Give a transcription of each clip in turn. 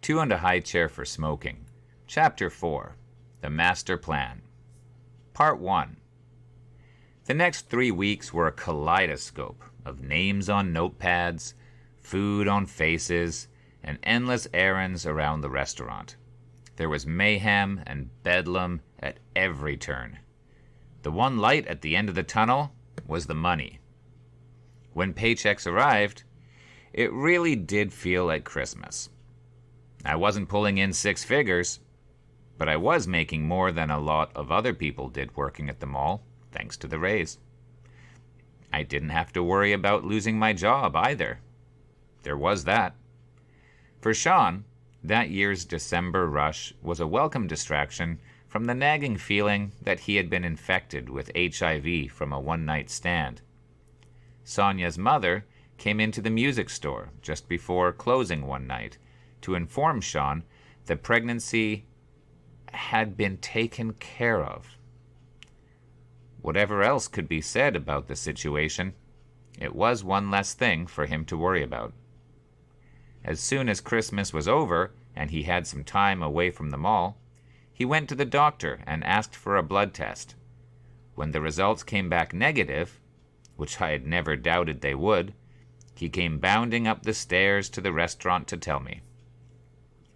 Two on a high chair for smoking. Chapter 4. The Master Plan. Part 1. The next 3 weeks were a kaleidoscope of names on notepads, food on faces, and endless errands around the restaurant. There was mayhem and bedlam at every turn. The one light at the end of the tunnel was the money. When paychecks arrived, it really did feel like Christmas. I wasn't pulling in 6 figures, but I was making more than a lot of other people did working at the mall, thanks to the raise. I didn't have to worry about losing my job either. There was that. For Sean, that year's December rush was a welcome distraction from the nagging feeling that he had been infected with HIV from a one-night stand. Sonia's mother came into the music store just before closing one night to inform Sean that pregnancy had been taken care of. Whatever else could be said about the situation, it was one less thing for him to worry about. As soon as Christmas was over and he had some time away from the mall, he went to the doctor and asked for a blood test. When the results came back negative, which I had never doubted they would, he came bounding up the stairs to the restaurant to tell me.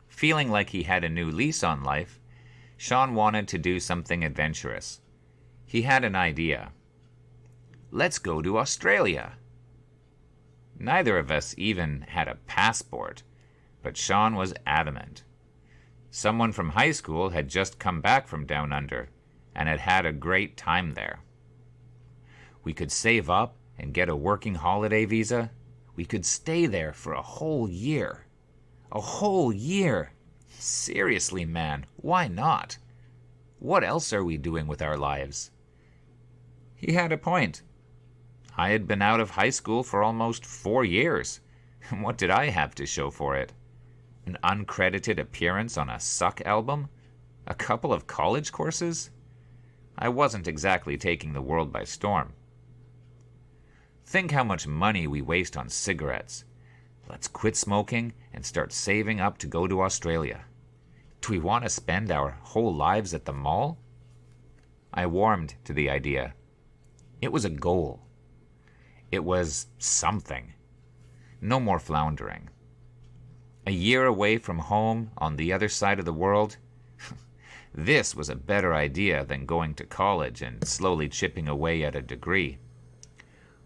Feeling like he had a new lease on life, Sean wanted to do something adventurous. He had an idea. Let's go to Australia. Neither of us even had a passport, but Sean was adamant. Someone from high school had just come back from down under and had had a great time there. We could save up and get a working holiday visa. We could stay there for a whole year. A whole year! Seriously, man, why not? What else are we doing with our lives? He had a point. I had been out of high school for almost 4 years. What did I have to show for it? An uncredited appearance on a suck album? A couple of college courses? I wasn't exactly taking the world by storm. Think how much money we waste on cigarettes. Let's quit smoking and start saving up to go to Australia. Do we want to spend our whole lives at the mall? I warmed to the idea. It was a goal. It was something. No more floundering. A year away from home on the other side of the world? This was a better idea than going to college and slowly chipping away at a degree.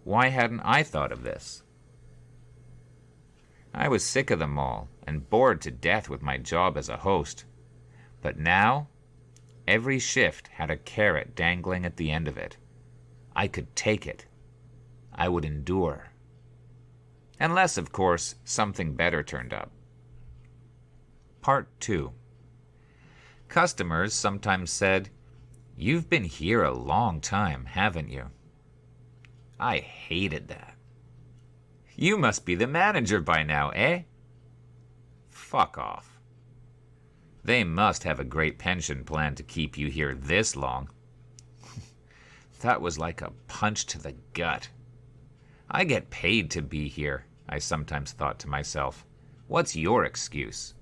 Why hadn't I thought of this? I was sick of the mall and bored to death with my job as a host. But now, every shift had a carrot dangling at the end of it. I could take it. I would endure. Unless, of course, something better turned up. Part 2. Customers sometimes said, "You've been here a long time, haven't you?" I hated that. "You must be the manager by now, eh?" Fuck off. They must have a great pension plan to keep you here this long. That was like a punch to the gut. I get paid to be here, I sometimes thought to myself. What's your excuse?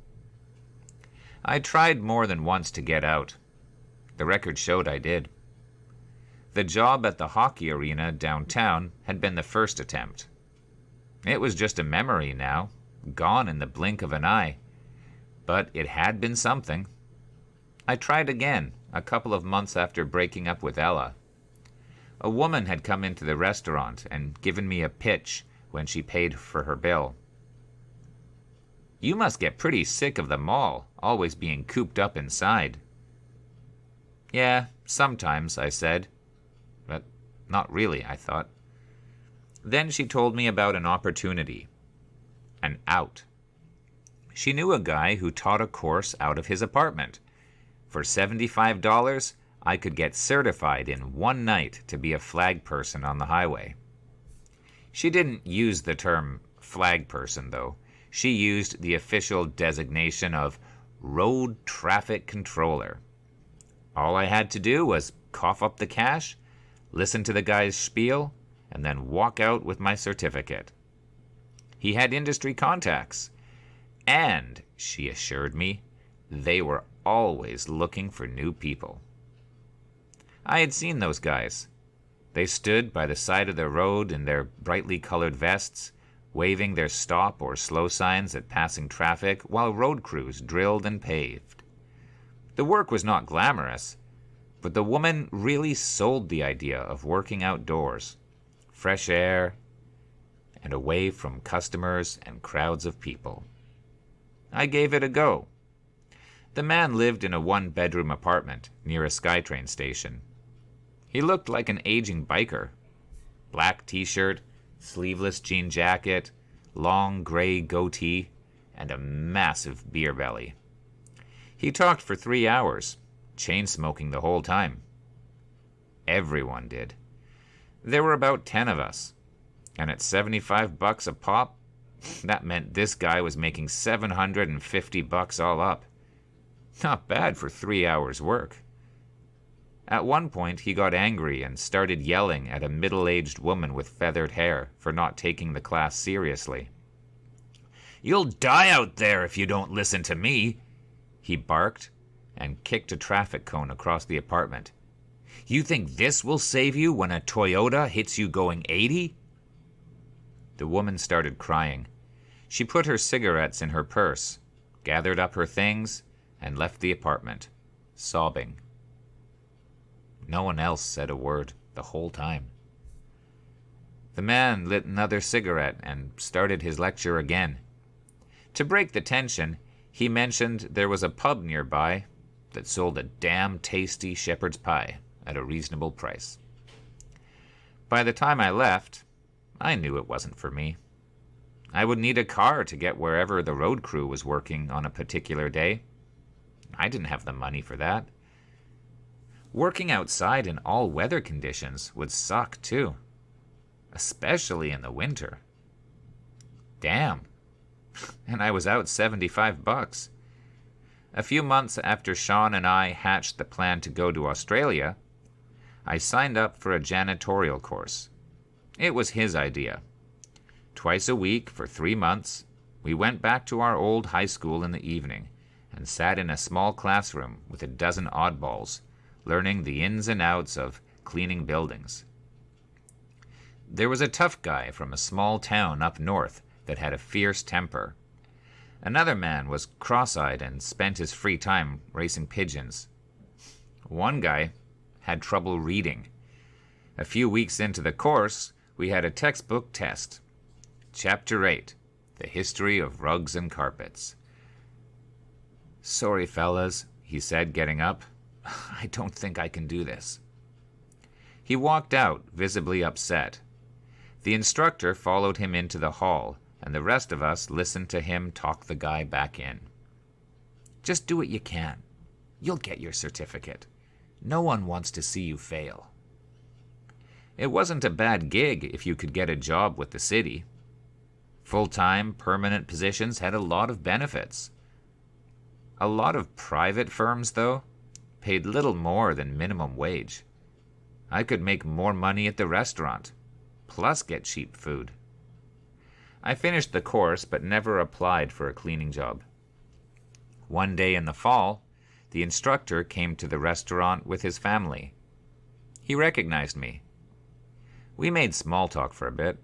I tried more than once to get out. The record showed I did. The job at the hockey arena downtown had been the first attempt. It was just a memory now, gone in the blink of an eye. But it had been something. I tried again, a couple of months after breaking up with Ella. A woman had come into the restaurant and given me a pitch when she paid for her bill. "You must get pretty sick of the mall, always being cooped up inside." "Yeah, sometimes," I said. But not really, I thought. Then she told me about an opportunity. An out. She knew a guy who taught a course out of his apartment. For $75, I could get certified in one night to be a flag person on the highway. She didn't use the term flag person, though. She used the official designation of road traffic controller. All I had to do was cough up the cash, listen to the guy's spiel, and then walk out with my certificate. He had industry contacts, and she assured me. They were always looking for new people. I had seen those guys. They stood by the side of the road in their brightly colored vests, waving their stop or slow signs at passing traffic while road crews drilled and paved. The work was not glamorous, but the woman really sold the idea of working outdoors, fresh air, and away from customers and crowds of people. I gave it a go. The man lived in a one-bedroom apartment near a SkyTrain station. He looked like an aging biker. Black t-shirt, sleeveless jean jacket, long gray goatee, and a massive beer belly. He talked for 3 hours, chain-smoking the whole time. Everyone did. There were about 10 of us, and at $75 a pop, that meant this guy was making $750 all up. Not bad for 3 hours' work. At one point, he got angry and started yelling at a middle-aged woman with feathered hair for not taking the class seriously. "You'll die out there if you don't listen to me," he barked and kicked a traffic cone across the apartment. "You think this will save you when a Toyota hits you going 80? The woman started crying. She put her cigarettes in her purse, gathered up her things, and left the apartment, sobbing. No one else said a word the whole time. The man lit another cigarette and started his lecture again. To break the tension, he mentioned there was a pub nearby that sold a damn tasty shepherd's pie at a reasonable price. By the time I left, I knew it wasn't for me. I would need a car to get wherever the road crew was working on a particular day. I didn't have the money for that. Working outside in all weather conditions would suck too, especially in the winter. Damn. And I was out $75. A few months after Sean and I hatched the plan to go to Australia, I signed up for a janitorial course. It was his idea. Twice a week for 3 months, we went back to our old high school in the evening and sat in a small classroom with a dozen oddballs, learning the ins and outs of cleaning buildings. There was a tough guy from a small town up north that had a fierce temper. Another man was cross-eyed and spent his free time racing pigeons. One guy had trouble reading. A few weeks into the course, we had a textbook test. Chapter 8, The History of Rugs and Carpets. "Sorry, fellas," he said, getting up. "I don't think I can do this." He walked out, visibly upset. The instructor followed him into the hall, and the rest of us listened to him talk the guy back in. "Just do what you can. You'll get your certificate. No one wants to see you fail." It wasn't a bad gig if you could get a job with the city. Full-time, permanent positions had a lot of benefits. A lot of private firms, though, paid little more than minimum wage. I could make more money at the restaurant, plus get cheap food. I finished the course but never applied for a cleaning job. One day in the fall, the instructor came to the restaurant with his family. He recognized me. We made small talk for a bit.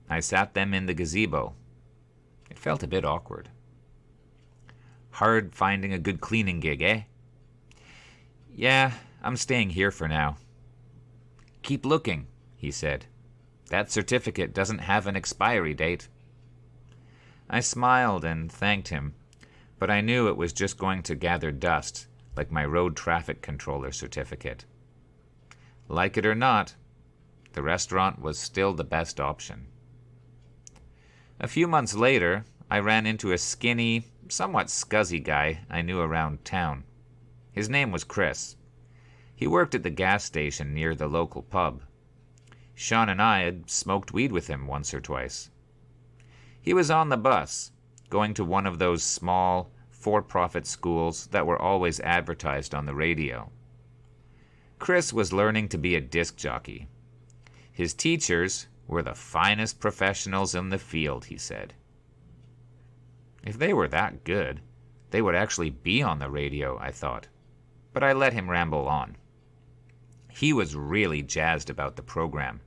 I sat them in the gazebo. It felt a bit awkward. "Hard finding a good cleaning gig, eh?" "Yeah, I'm staying here for now." "Keep looking," he said. "That certificate doesn't have an expiry date." I smiled and thanked him, but I knew it was just going to gather dust, like my road traffic controller certificate. Like it or not, the restaurant was still the best option. A few months later, I ran into a skinny, somewhat scuzzy guy I knew around town. His name was Chris. He worked at the gas station near the local pub. Sean and I had smoked weed with him once or twice. He was on the bus, going to one of those small, for-profit schools that were always advertised on the radio. Chris was learning to be a disc jockey. His teachers were the finest professionals in the field, he said. If they were that good, they would actually be on the radio, I thought. But I let him ramble on. He was really jazzed about the program.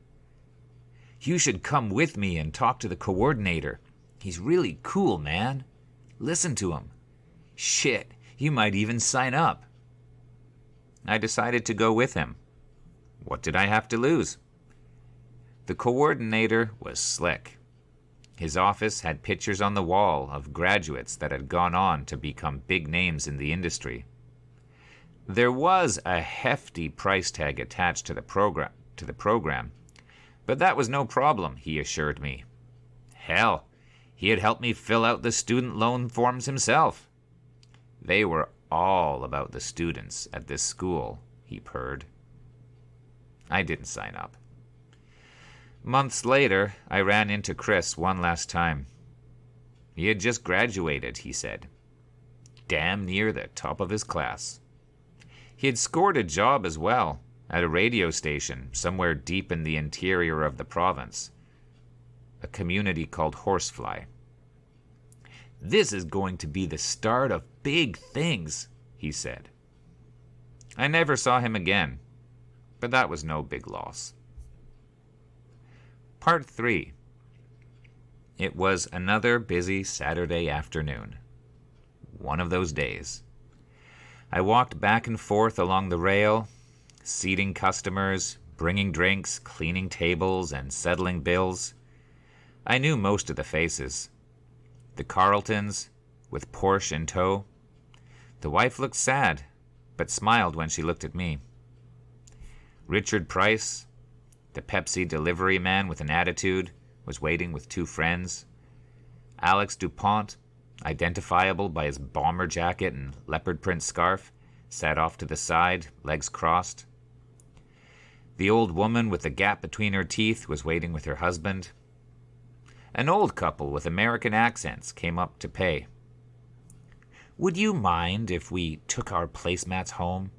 "You should come with me and talk to the coordinator. He's really cool, man. Listen to him. Shit, you might even sign up." I decided to go with him. What did I have to lose? The coordinator was slick. His office had pictures on the wall of graduates that had gone on to become big names in the industry. There was a hefty price tag attached to the program, but that was no problem, he assured me. Hell, he had helped me fill out the student loan forms himself. They were all about the students at this school, he purred. I didn't sign up. Months later, I ran into Chris one last time. He had just graduated, he said. Damn near the top of his class. He had scored a job as well, at a radio station somewhere deep in the interior of the province. A community called Horsefly. "This is going to be the start of big things," he said. I never saw him again, but that was no big loss. Part 3. It was another busy Saturday afternoon. One of those days. I walked back and forth along the rail, seating customers, bringing drinks, cleaning tables, and settling bills. I knew most of the faces. The Carltons, with Porsche in tow. The wife looked sad, but smiled when she looked at me. Richard Price, the Pepsi delivery man with an attitude, was waiting with 2 friends. Alex DuPont, identifiable by his bomber jacket and leopard print scarf, sat off to the side, legs crossed. The old woman with the gap between her teeth was waiting with her husband. An old couple with American accents came up to pay. "Would you mind if we took our placemats home?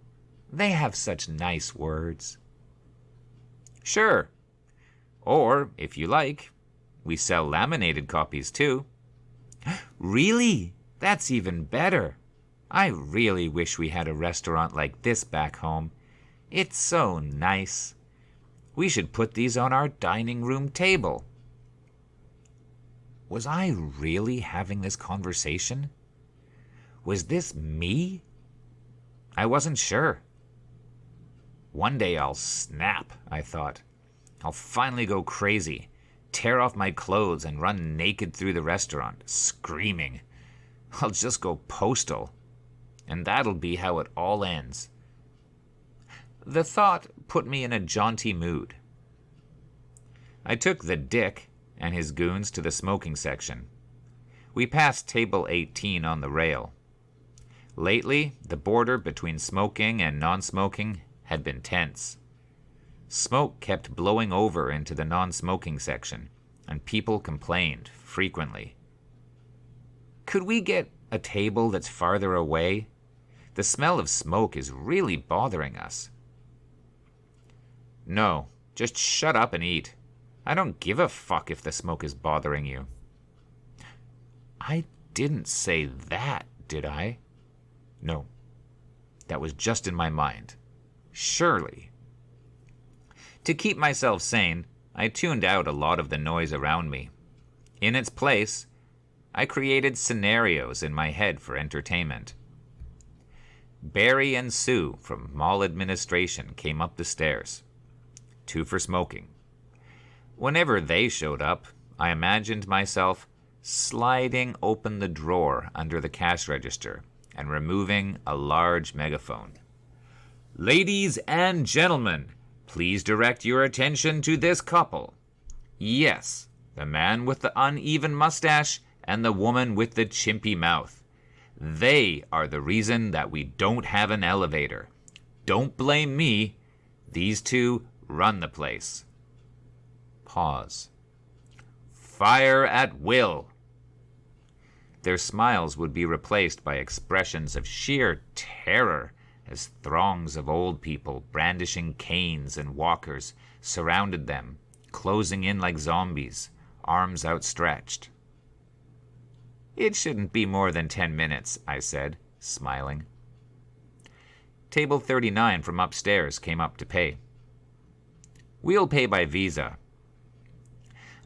They have such nice words." "Sure. Or, if you like, we sell laminated copies too." "Really? That's even better. I really wish we had a restaurant like this back home. It's so nice. We should put these on our dining room table." Was I really having this conversation? Was this me? I wasn't sure. One day I'll snap, I thought. I'll finally go crazy, tear off my clothes and run naked through the restaurant, screaming. I'll just go postal, and that'll be how it all ends. The thought put me in a jaunty mood. I took the Dick and his goons to the smoking section. We passed table 18 on the rail. Lately, the border between smoking and non-smoking had been tense. Smoke kept blowing over into the non-smoking section, and people complained frequently. "Could we get a table that's farther away? The smell of smoke is really bothering us." "No, just shut up and eat. I don't give a fuck if the smoke is bothering you." I didn't say that, did I? No, that was just in my mind. Surely. To keep myself sane, I tuned out a lot of the noise around me. In its place, I created scenarios in my head for entertainment. Barry and Sue from mall administration came up the stairs. 2 for smoking. Whenever they showed up, I imagined myself sliding open the drawer under the cash register and removing a large megaphone. "Ladies and gentlemen, please direct your attention to this couple. Yes, the man with the uneven mustache and the woman with the chimpy mouth. They are the reason that we don't have an elevator. Don't blame me. These 2 run the place." Pause. "Fire at will." Their smiles would be replaced by expressions of sheer terror as throngs of old people brandishing canes and walkers surrounded them, closing in like zombies, arms outstretched. It shouldn't be more than 10 minutes, I said, smiling. Table 39 from upstairs came up to pay. We'll pay by Visa.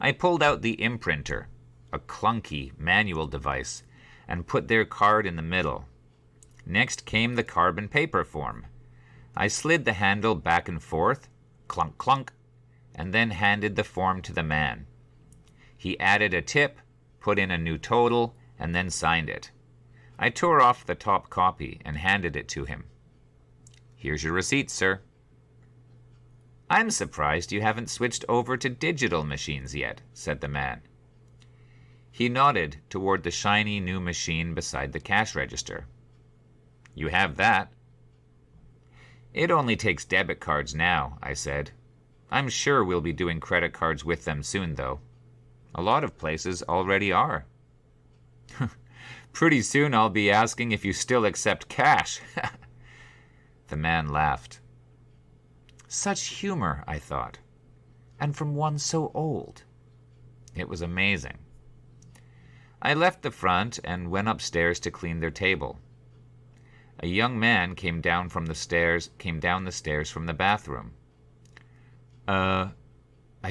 I pulled out the imprinter, a clunky manual device, and put their card in the middle. Next came the carbon paper form. I slid the handle back and forth, clunk clunk, and then handed the form to the man. He added a tip, put in a new total, and then signed it. I tore off the top copy and handed it to him. Here's your receipt, sir. I'm surprised you haven't switched over to digital machines yet, said the man. He nodded toward the shiny new machine beside the cash register. You have that. It only takes debit cards now, I said. I'm sure we'll be doing credit cards with them soon, though. A lot of places already are. Pretty soon I'll be asking if you still accept cash. The man laughed. Such humor, I thought, and from one so old. It was amazing. I left the front and went upstairs to clean their table. A young man came down the stairs from the bathroom. I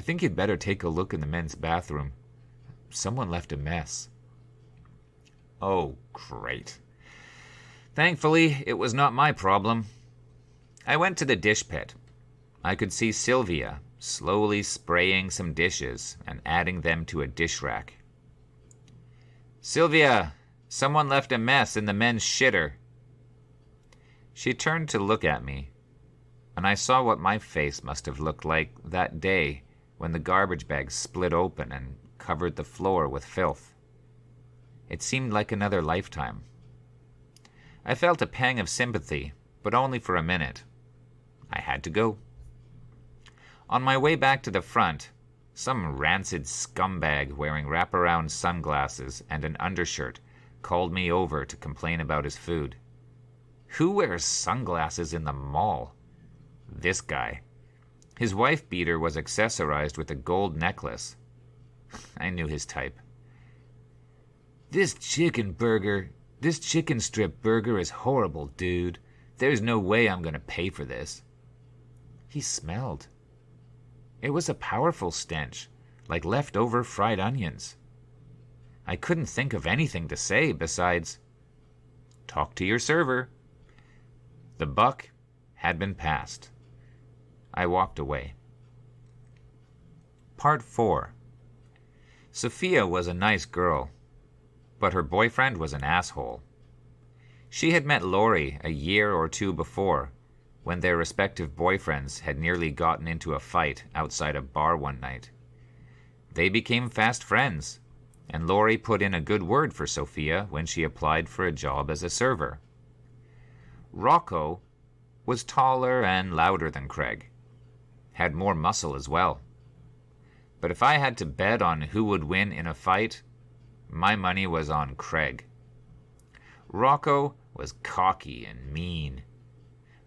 think you'd better take a look in the men's bathroom. Someone left a mess. Oh, great. Thankfully, it was not my problem. I went to the dish pit. I could see Sylvia slowly spraying some dishes and adding them to a dish rack. Sylvia, someone left a mess in the men's shitter. She turned to look at me, and I saw what my face must have looked like that day when the garbage bag split open and covered the floor with filth. It seemed like another lifetime. I felt a pang of sympathy, but only for a minute. I had to go. On my way back to the front, some rancid scumbag wearing wraparound sunglasses and an undershirt called me over to complain about his food. Who wears sunglasses in the mall? This guy. His wife-beater was accessorized with a gold necklace. I knew his type. This chicken strip burger is horrible, dude. There's no way I'm gonna pay for this. He smelled. It was a powerful stench, like leftover fried onions. I couldn't think of anything to say besides, talk to your server. The buck had been passed. I walked away. Part 4. Sophia was a nice girl, but her boyfriend was an asshole. She had met Laurie a year or two before, when their respective boyfriends had nearly gotten into a fight outside a bar one night. They became fast friends, and Laurie put in a good word for Sophia when she applied for a job as a server. Rocco was taller and louder than Craig, had more muscle as well. But if I had to bet on who would win in a fight, my money was on Craig. Rocco was cocky and mean,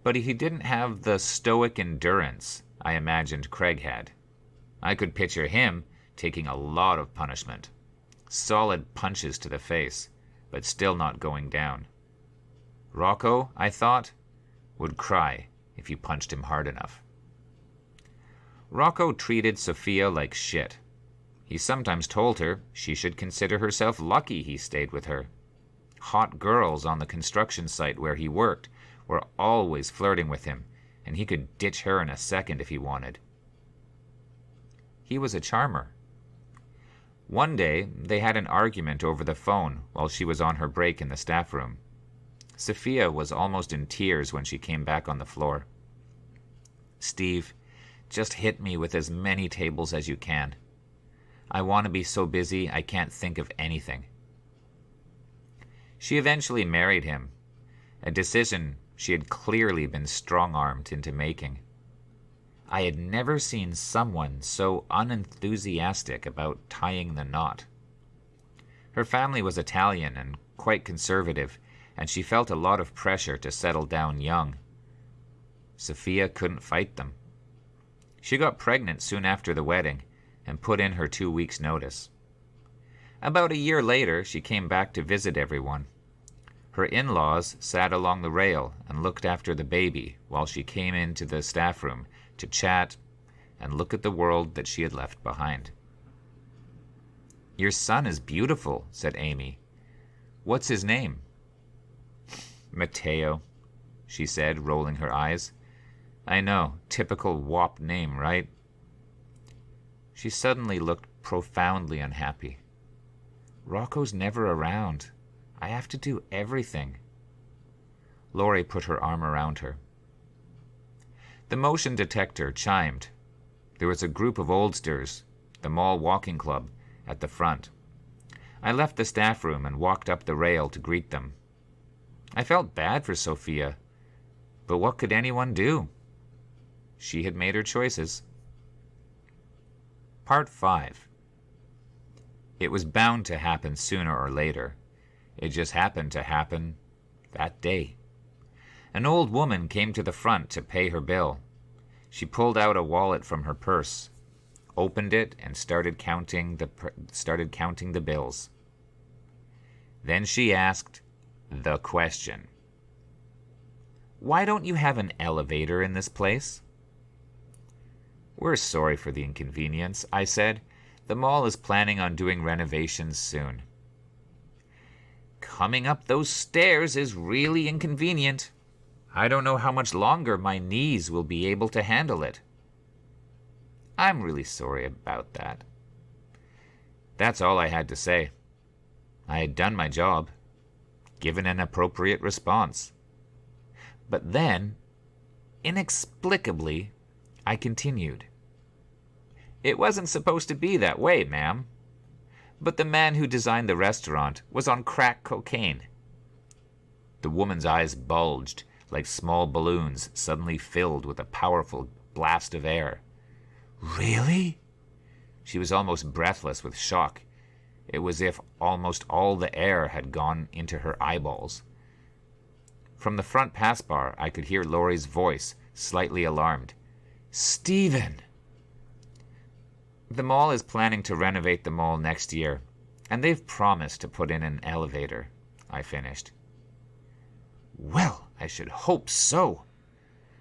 but he didn't have the stoic endurance I imagined Craig had. I could picture him taking a lot of punishment, solid punches to the face, but still not going down. Rocco, I thought, would cry if you punched him hard enough. Rocco treated Sophia like shit. He sometimes told her she should consider herself lucky he stayed with her. Hot girls on the construction site where he worked were always flirting with him, and he could ditch her in a second if he wanted. He was a charmer. One day, they had an argument over the phone while she was on her break in the staff room. Sophia was almost in tears when she came back on the floor. Steve, just hit me with as many tables as you can. I want to be so busy I can't think of anything. She eventually married him, a decision she had clearly been strong-armed into making. I had never seen someone so unenthusiastic about tying the knot. Her family was Italian and quite conservative, and she felt a lot of pressure to settle down young. Sophia couldn't fight them. She got pregnant soon after the wedding and put in her 2 weeks' notice. About a year later, she came back to visit everyone. Her in-laws sat along the rail and looked after the baby while she came into the staff room to chat and look at the world that she had left behind. "Your son is beautiful," said Amy. "What's his name?" "Mateo," she said, rolling her eyes. "I know, typical WAP name, right?" She suddenly looked profoundly unhappy. "Rocco's never around. I have to do everything." Laurie put her arm around her. The motion detector chimed. There was a group of oldsters, the mall walking club, at the front. I left the staff room and walked up the rail to greet them. I felt bad for Sophia, but what could anyone do? She had made her choices. Part 5. It was bound to happen sooner or later. It just happened to happen that day. An old woman came to the front to pay her bill. She pulled out a wallet from her purse, opened it, and started counting the bills. Then she asked the question. "Why don't you have an elevator in this place?" "We're sorry for the inconvenience," I said. "The mall is planning on doing renovations soon." "Coming up those stairs is really inconvenient. I don't know how much longer my knees will be able to handle it." "I'm really sorry about that." That's all I had to say. I had done my job, given an appropriate response. But then, inexplicably, I continued. "It wasn't supposed to be that way, ma'am. But the man who designed the restaurant was on crack cocaine." The woman's eyes bulged like small balloons suddenly filled with a powerful blast of air. "Really?" She was almost breathless with shock. It was as if almost all the air had gone into her eyeballs. From the front pass bar, I could hear Laurie's voice, slightly alarmed. "Stephen!" "The mall is planning to renovate the mall next year, and they've promised to put in an elevator," I finished. "Well, I should hope so."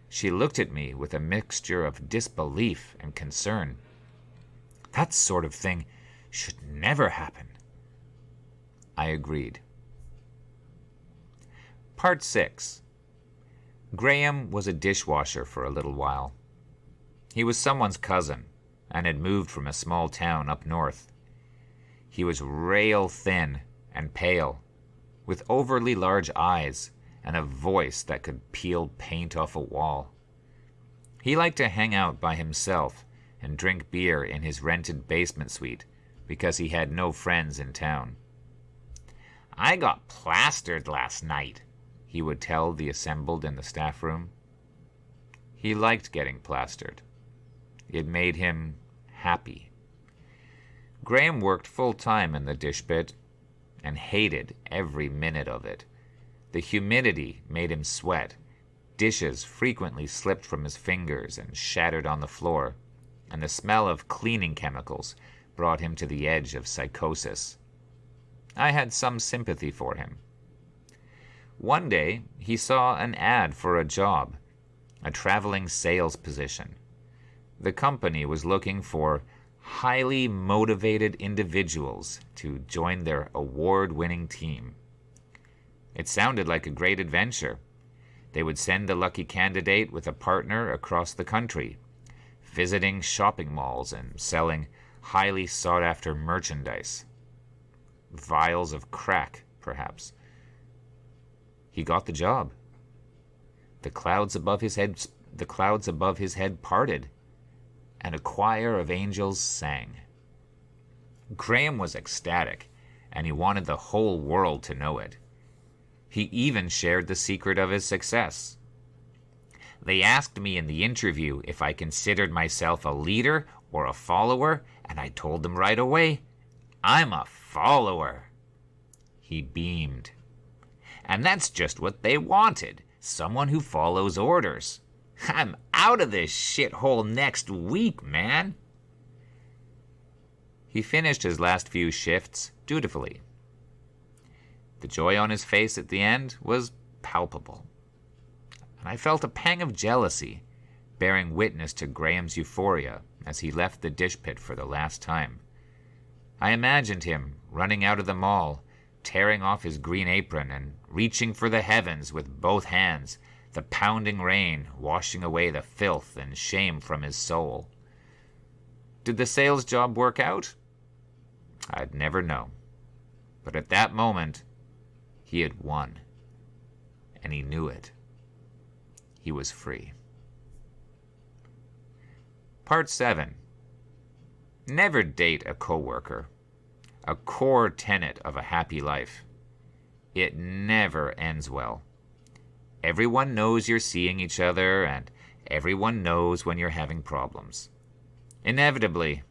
She looked at me with a mixture of disbelief and concern. "That sort of thing should never happen." I agreed. Part 6. Graham was a dishwasher for a little while. He was someone's cousin and had moved from a small town up north. He was rail thin and pale, with overly large eyes and a voice that could peel paint off a wall. He liked to hang out by himself and drink beer in his rented basement suite because he had no friends in town. "I got plastered last night," he would tell the assembled in the staff room. He liked getting plastered. It made him happy. Graham worked full-time in the dish pit and hated every minute of it. The humidity made him sweat. Dishes frequently slipped from his fingers and shattered on the floor, and the smell of cleaning chemicals brought him to the edge of psychosis. I had some sympathy for him. One day, he saw an ad for a job, a traveling sales position. The company was looking for highly motivated individuals to join their award-winning team. It sounded like a great adventure. They would send the lucky candidate with a partner across the country, visiting shopping malls and selling highly sought-after merchandise. Vials of crack, perhaps. He got the job. The clouds above his head parted, and a choir of angels sang. Graham was ecstatic, and he wanted the whole world to know it. He even shared the secret of his success. "They asked me in the interview if I considered myself a leader or a follower, and I told them right away, I'm a follower." He beamed. "And that's just what they wanted, someone who follows orders. I'm out of this shithole next week, man." He finished his last few shifts dutifully. The joy on his face at the end was palpable, and I felt a pang of jealousy, bearing witness to Graham's euphoria as he left the dish pit for the last time. I imagined him running out of the mall, tearing off his green apron and reaching for the heavens with both hands, the pounding rain washing away the filth and shame from his soul. Did the sales job work out? I'd never know. But at that moment, he had won. And he knew it. He was free. Part 7. Never date a coworker. A core tenet of a happy life. It never ends well. Everyone knows you're seeing each other, and everyone knows when you're having problems. Inevitably,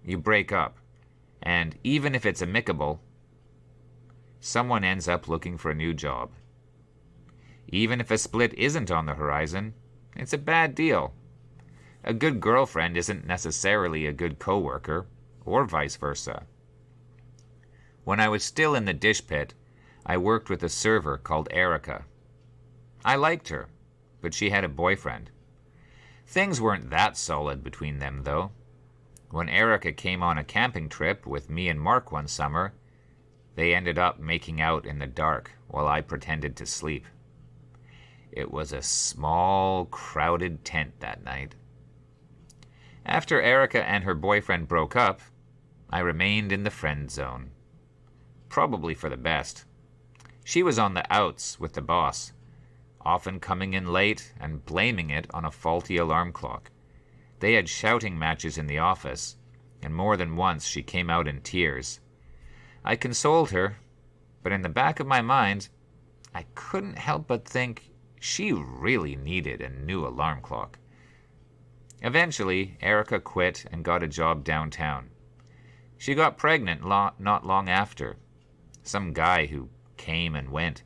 you break up, and even if it's amicable, someone ends up looking for a new job. Even if a split isn't on the horizon, it's a bad deal. A good girlfriend isn't necessarily a good coworker, or vice versa. When I was still in the dish pit, I worked with a server called Erica. I liked her, but she had a boyfriend. Things weren't that solid between them, though. When Erica came on a camping trip with me and Mark one summer, they ended up making out in the dark while I pretended to sleep. It was a small, crowded tent that night. After Erica and her boyfriend broke up, I remained in the friend zone. Probably for the best. She was on the outs with the boss, often coming in late and blaming it on a faulty alarm clock. They had shouting matches in the office, and more than once she came out in tears. I consoled her, but in the back of my mind, I couldn't help but think she really needed a new alarm clock. Eventually, Erica quit and got a job downtown. She got pregnant not long after. Some guy who came and went,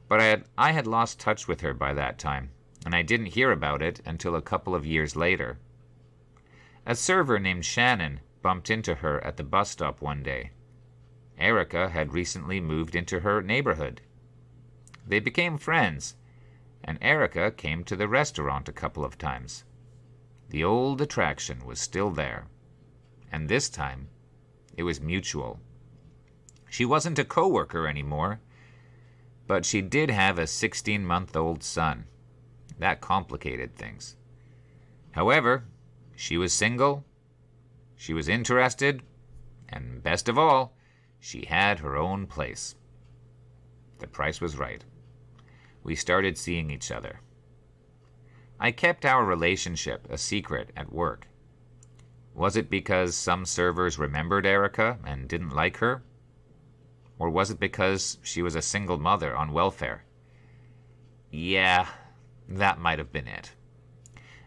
but I had lost touch with her by that time, and I didn't hear about it until a couple of years later. A server named Shannon bumped into her at the bus stop one day. Erica had recently moved into her neighborhood. They became friends, and Erica came to the restaurant a couple of times. The old attraction was still there, and this time it was mutual. She wasn't a coworker anymore, but she did have a 16-month-old son. That complicated things. However, she was single, she was interested, and best of all, she had her own place. The price was right. We started seeing each other. I kept our relationship a secret at work. Was it because some servers remembered Erica and didn't like her? Or was it because she was a single mother on welfare? Yeah, that might have been it.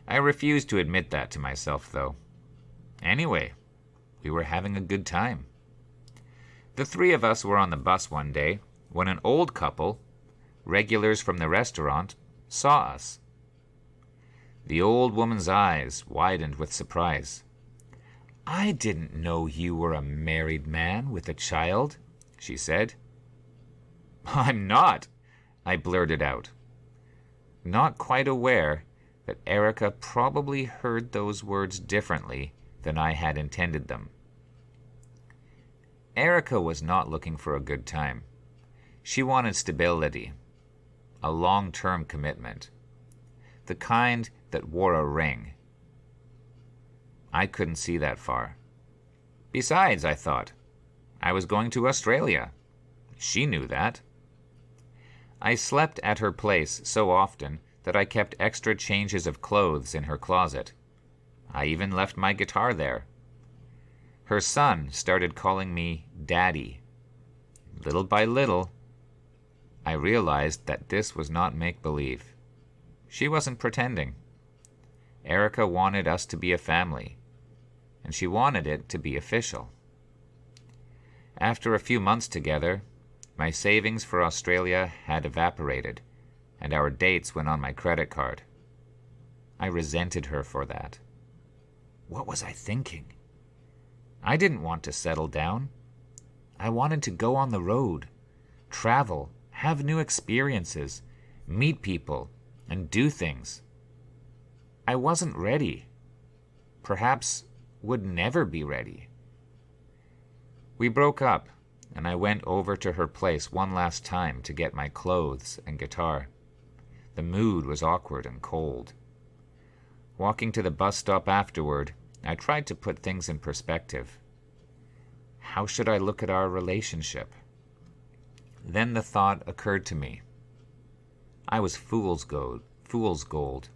I refused to admit that to myself, though. Anyway, we were having a good time. The three of us were on the bus one day when an old couple, regulars from the restaurant, saw us. The old woman's eyes widened with surprise. "I didn't know you were a married man with a child," she said. "I'm not," I blurted out, not quite aware that Erica probably heard those words differently than I had intended them. Erica was not looking for a good time. She wanted stability, a long-term commitment, the kind that wore a ring. I couldn't see that far. Besides, I thought, I was going to Australia. She knew that. I slept at her place so often that I kept extra changes of clothes in her closet. I even left my guitar there. Her son started calling me Daddy. Little by little, I realized that this was not make-believe. She wasn't pretending. Erica wanted us to be a family, and she wanted it to be official. After a few months together, my savings for Australia had evaporated, and our dates went on my credit card. I resented her for that. What was I thinking? I didn't want to settle down. I wanted to go on the road, travel, have new experiences, meet people, and do things. I wasn't ready. Perhaps would never be ready. We broke up, and I went over to her place one last time to get my clothes and guitar. The mood was awkward and cold. Walking to the bus stop afterward, I tried to put things in perspective. How should I look at our relationship? Then the thought occurred to me. I was fool's gold.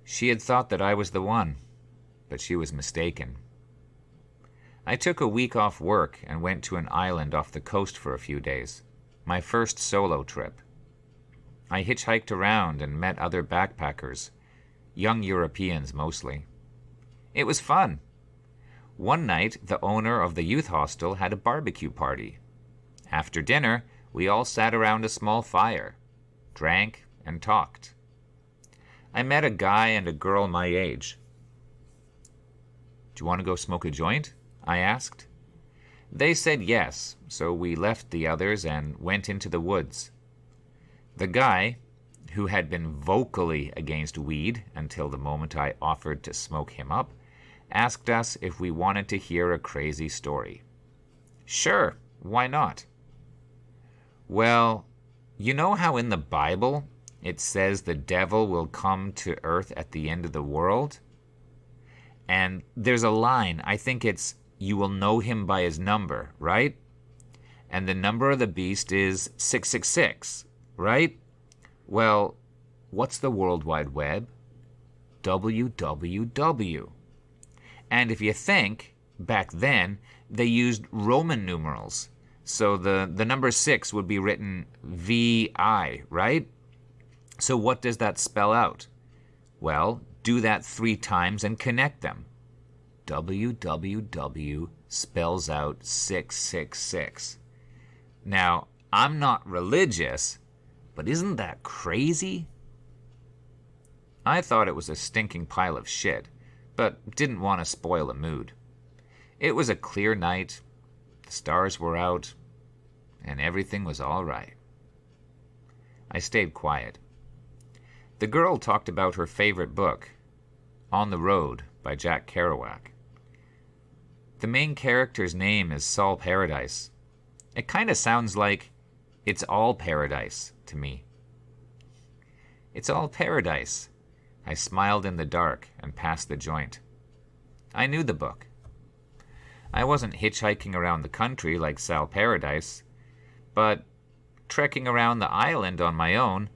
She had thought that I was the one, but she was mistaken. I took a week off work and went to an island off the coast for a few days, my first solo trip. I hitchhiked around and met other backpackers, young Europeans mostly. It was fun. One night, the owner of the youth hostel had a barbecue party. After dinner, we all sat around a small fire, drank, and talked. I met a guy and a girl my age. "Do you want to go smoke a joint?" I asked. They said yes, so we left the others and went into the woods. The guy, who had been vocally against weed until the moment I offered to smoke him up, asked us if we wanted to hear a crazy story. Sure, why not? Well, you know how in the Bible it says the devil will come to earth at the end of the world? And there's a line, I think it's, "You will know him by his number," right? And the number of the beast is 666, right? Well, what's the World Wide Web? WWW. And if you think, back then, they used Roman numerals. So the number 6 would be written VI, right? So what does that spell out? Well, do that 3 times and connect them. WWW spells out 666. Now, I'm not religious, but isn't that crazy? I thought it was a stinking pile of shit, but didn't want to spoil the mood. It was a clear night, the stars were out, and everything was all right. I stayed quiet. The girl talked about her favorite book, On the Road by Jack Kerouac. The main character's name is Saul Paradise. It kind of sounds like It's All Paradise to me. It's all paradise. I smiled in the dark and passed the joint. I knew the book. I wasn't hitchhiking around the country like Sal Paradise, but trekking around the island on my own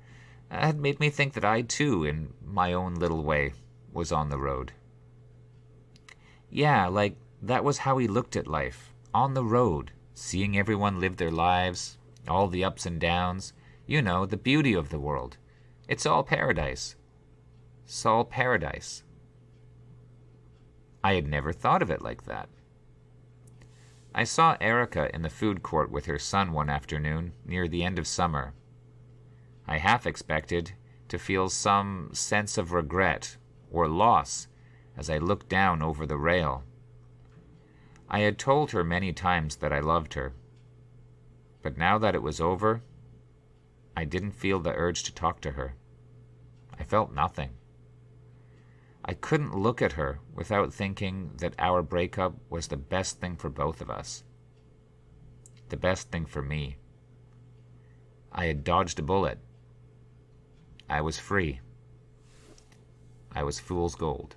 had made me think that I too, in my own little way, was on the road. Yeah, like that was how he looked at life, on the road, seeing everyone live their lives, all the ups and downs, you know, the beauty of the world. It's all paradise. Saul Paradise. I had never thought of it like that. I saw Erica in the food court with her son one afternoon near the end of summer. I half expected to feel some sense of regret or loss as I looked down over the rail. I had told her many times that I loved her, but now that it was over, I didn't feel the urge to talk to her. I felt nothing. I couldn't look at her without thinking that our breakup was the best thing for both of us. The best thing for me. I had dodged a bullet. I was free. I was fool's gold.